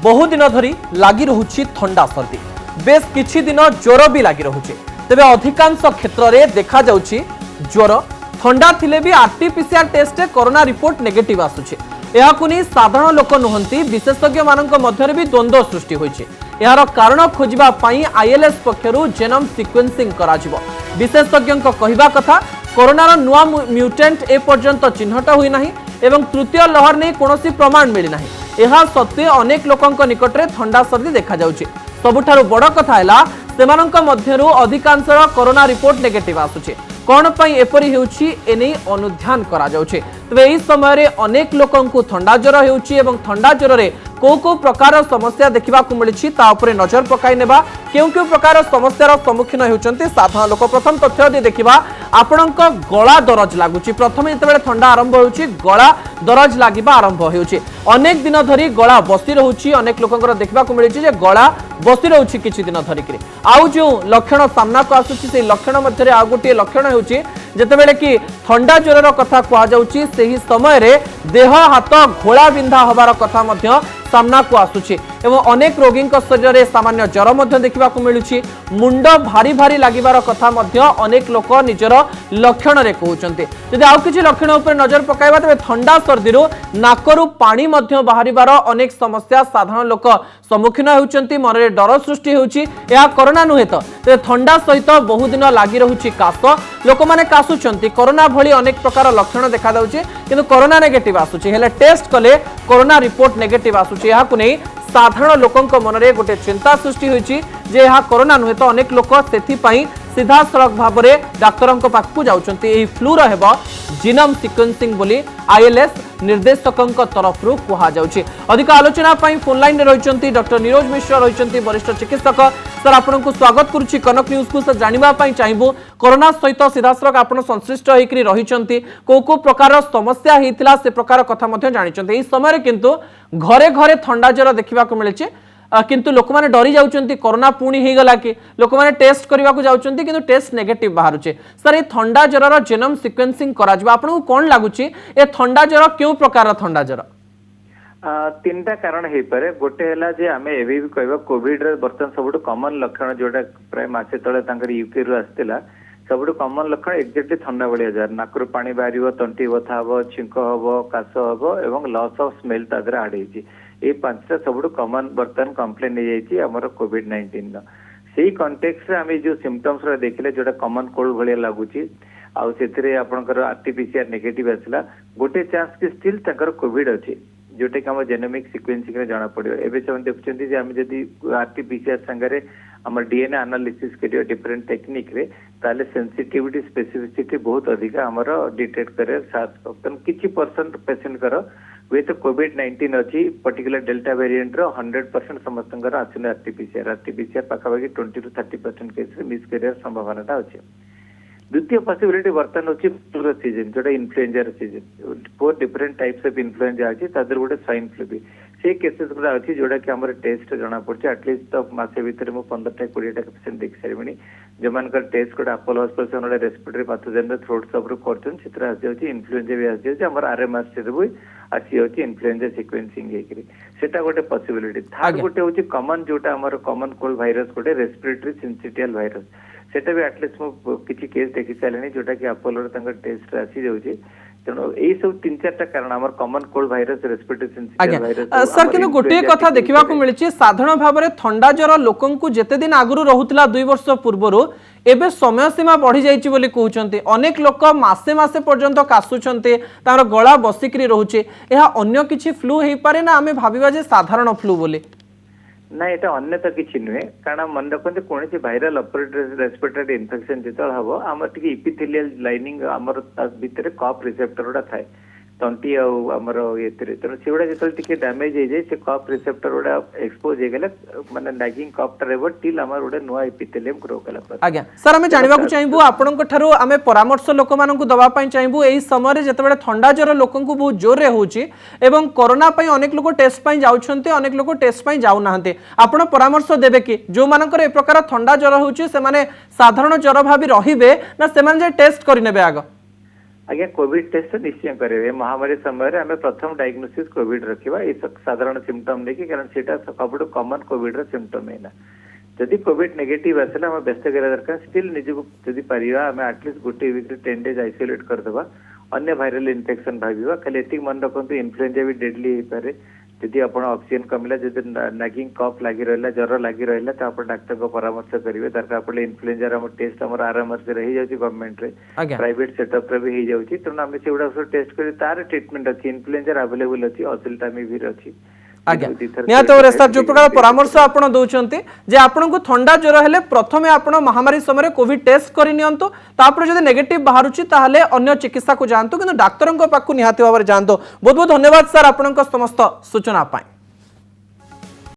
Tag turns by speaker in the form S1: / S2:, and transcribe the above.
S1: बहु दिन धरी लगी रहुछि थंडा सर्दी बेस किछि दिन ज्वर भी लगी रहुछि तेबे अधिकांश क्षेत्र में देखा जाउछि ज्वर थंडा थिले भी RTPCR test corona report negative आसुछि एहाकु नै साधारण लोक नुहंती विशेषज्ञ मानक मध्यरे भी द्वंद्व सृष्टि होइछि यार कारण खोजिबा पई आईएलएस पक्षरु जेनोम सिक्वेन्सिंग कराजिबो विशेषज्ञ कहवा कथा कोरोनार नुआ म्यूटेंट ए पर्यंत चिन्हट होई नाही एवं तृतीय लहर नै कोनोसी प्रमाण मिली नाही एहा सत्वे अनेक लोकंक निकटरे थंडा सर्दी देखा जाउछि सबुठारु बड़ कथा हैला सेमानंक मध्यरु अधिकांशर कोरोना रिपोर्ट नेगेटिव आसुछि कौन पई एपरि हेउछि एनै अनुध्यान करा जाउछि तबे एही समय रे अनेक लोकंकु थंडा ज्वर हेउछि एवं थंडा ज्वर रे को प्रकार समस्या देखा मिली नजर पकाई नेबा क्यों प्रकार समस्यार सम्मुखीन होती साधारण लोक प्रथम तथ्य देखा आपण गला दरज लगुच प्रथम जो थंडा आरंभ हो गला दरज लगे आरंभ होनेक दिन धरी गला बसी रोचे अनेक लोक देखा मिली गला बसी रोचे किसी दिन धरिक आउ जो लक्षण सामना को आसूसी लक्षण मध्य आउ गोटे लक्षण होते कि थंडा ज्वर कथा कहुच्छी समय रे देह हाथ घोड़ा बिंधा हबार कथा सामना को आसुछि एवं अनेक रोगी शरीर में सामान्य ज्वर देखा मिलूँ मुंड भारी भारी लगिबार कथा अनेक लोक निजर लक्षण रे कहउचंते जदि आउ किछि लक्षण उपर नजर पकाइबा तबे थंडा सर्दी नाकरु पानी बाहरिबार अनेक समस्या साधारण लोक सम्मुखीन होउचंती मनरे डर सृष्टि होउछि या कोरोना नुहे तो थंडा सहित बहुदिन लगी रहुछि काश लोक माने कासुचंती कोरोना भली अनेक प्रकार लक्षण देखा दाउछि किंतु कोरोना नेगेटिव आसुछि हेले टेस्ट कले कोरोना रिपोर्ट नेगेटिव आसुछि याकु नै साधारण लोकंक मनरे गोटे चिंता सृष्टि होइछि जे यह कोरोना नुहे तो अनेक लोक सेथिपाई सीधा सड़क भाव में डाक्तर पाखक जाउछंती फ्लूर हेबा जीनोम सिक्वेन्सिंग बोली आईएलएस निर्देशक तरफ कहा जाउछि अधिक आलोचना फोन लाइन रही डॉक्टर नीरज मिश्र रही वरिष्ठ चिकित्सक सर आपन को स्वागत करुच्ची कनक न्यूज को सर जानिबा चाहबू कोरोना सहित सीधा सड़क आपन संश्लिष्ट होकर रही को प्रकार समस्या होता से प्रकार कथा जानी समय किंतु घरे घरे थंडा ज्वर देखा मिले किंतु लोक मैंने डरी जाउछंती कोरोना पुणी हो गला कि लोक मैंने टेस्ट करने को जाउछंती किंतु टेस्ट नेगेटिव बाहरुचे सर ये थंडा ज्वर जेनोम सिक्वेन्सिंग करा जिवो आपन कोन लागुची ए थंडा ज्वर क्यों प्रकार थंडा ज्वर
S2: तीनटा कारण हे पारे गोटे हला जे आमे एबे भी कहबा कोविड रे बर्तन सबुठ कॉमन लक्षण जोटा प्राय मासे तळे तांकर यूके रु आस्तिला सबुठ कॉमन लक्षण एक्जेक्टली थंडा बळिया जार नाकरु पानी बाहरिबो तंटी बथा हबो छिंक हबो कास हबो एवं लॉस ऑफ स्मेल तादर आड हेची ये पांचटा सबुठ कॉमन बर्तन कंप्लेन हे आमर कोविड-19 से कॉन्टेक्स्ट रे आमे जो सिम्पटम्स रे देखले जोटा कॉमन कोल्ड भलिया लागुची आउ सेथिरे आपनकर आरटीपीसीआर नेगेटिव आसला गोटे चांस कि स्टिल ताकर कोविड अछि जोटे कि हम जेनोमिक सिक्वेन्सिंग रे जाना पड़ियो एबे से देखुछंती जे हम जदी आरटीपीसीआर संगरे हमर डीएनए एनालिसिस करियो डिफरेंट टेक्निक रे ताले सेंसिटिविटी स्पेसिफिसिटी बहुत अधिक हमर डिटेक्ट करे साथ किछि परसेंट पेशेंट करो वे तो कोविड-19 अच्छी पर्टिकुलर डेल्टा वेरिएंट रो 100% समस्तंकर आसिन आरटीपीसीआर पाखापाखि 20 to 30% केस रे मिस करियर संभावनाटा अछि द्वितीय पॉसिबिलिटी वर्तन होची फ्लू सीजन जोटा influenza season 4 different types of influenza अछि तादर गोटे स्वाइन फ्लू भी से केसेस गुडा अछि जोटा कि हमर टेस्ट जना पड़छ एटलीस्ट तो मासे भीतर मु 15 टा 20 टा पेशेंट देख सारिबनी जमान कर टेस्ट कोड अपोलो हॉस्पिटल से रेस्पिरेटरी पैथोजन थ्रोट सब रो करछन चित्र आसी होची इन्फ्लुएंजा भी आसी होची हमर आरएमआर से भी आसी होची इन्फ्लुएंजा सिक्वेन्सिंग हेकरी सेटा गोटे पॉसिबिलिटी थर्ड गोटे होची कॉमन जोटा हमर कॉमन कोल्ड वायरस गोटे रेस्पिरेटरी सिंसिटियल वायरस सेटा भी एटलीस्ट मु किछि केस देखि सालेनी जोटा कि अपोलो रो तंग टेस्ट आसी जाउची तेणु यही सब 3-4 कारण हमर common cold virus respiratory syncytial virus
S1: sir किनु गोटे कथा देखिबा को मिलछि साधारण भाव में थंडा ज्वर लोकंकु जेते दिन आगुरु रहुतला 2 वर्ष पूर्वरु एबे समय सीमा बढ़ी जाइछि बोली कहउचंती अनेक लोक मासे मासे पर्यंत कासुचंती तार गळा बसिकरी रहउछि एहा अन्य किछि फ्लू हेइ पारे ना आमे भाबिबा जे साधारण फ्लू बोली
S2: ना एटा अन्य तो किछि नुहे कारण मन रखते कौन भाइराल रेस्पिरेटरी इन्फेक्शन जिते हम आम टी इपिथेलियल लाइनिंग आमर भितर कफ रिसेप्टर गुड़ा थाए तंटी आमर ये तेणु से गुड़ा जो डैमेज हो जाए से कफ रिसेप्टर गुड़ा एक्सपोज हो गले माने लैगिंग कफटा रहबो टिल हमर गुड़ा नुआ इपिथेलियम ग्रो कला पर
S1: आज्ञा सर आमे जानिबा को चाहबो आपनक ठारो आमे परामर्श लोक मानकु दबा पई चाहबो एही समय रे जतबेले ठंडा ज्वर लोकंकु बहुत जोर रे होची एवं कोरोना पई अनेक लोक टेस्ट पई जाउछन्ते अनेक लोक टेस्ट पई जाउ नाहंते आपण परामर्श देबे कि जो मानकर ए प्रकार ठंडा ज्वर होची से माने साधारण ज्वर भाबी रहिबे ना से माने जे टेस्ट करि नेबे आगो
S2: आज्ञा कोविड टेस्ट निश्चय करेंगे महामारी समय आम प्रथम डायग्नोसिस कोविड रखा ये साधारण सिम्पटम नहीं कारण से सब कमन कोविड सिम्पटम है ना जदि कोविड नेगेटिव आसला आम व्यस्त करा दरकार स्टिल निजको जदि पारिबा आम एटलिस्ट गोटे वीक 10 डेज आइसोलेट करदबा अन्य भाइरल इन्फेक्शन भाविबा खाली एतिक मन रखନ୍ତୁ इन्फ्लुएंजा भी डेडली हो पारे जदि आपण ऑक्सीजन कमिला जदि नागिंग कफ लागि रहला ज्वर लागि रहला त आपण डाक्टर को परामर्श करिवे दरकार पड़े इन्फ्लुएंजा रा टेस्ट हमर आराम से रही जाउची गवर्नमेंट रे प्राइवेट सेटअप रे भी हो जाउची त हम सेउडा टेस्ट करी तार ट्रीटमेंट अछि इन्फ्लुएंजा अवेलेबल अछि ऑसिलटामिविर अछि
S1: आज्ञा निहत भाव सर जो प्रकार परामर्श आपण दउचंती जे आपण को ठंडा ज्वर हेले प्रथमे आपण महामारी समय कोविड टेस्ट करि नियंतु तापर जदि नेगेटिव बाहरुची ताहले अन्य चिकित्सा को जानतु किंतु डाक्टरन को पाखु निहत भाव जानतु बहुत बहुत धन्यवाद सर आपण समस्त सूचना पाए।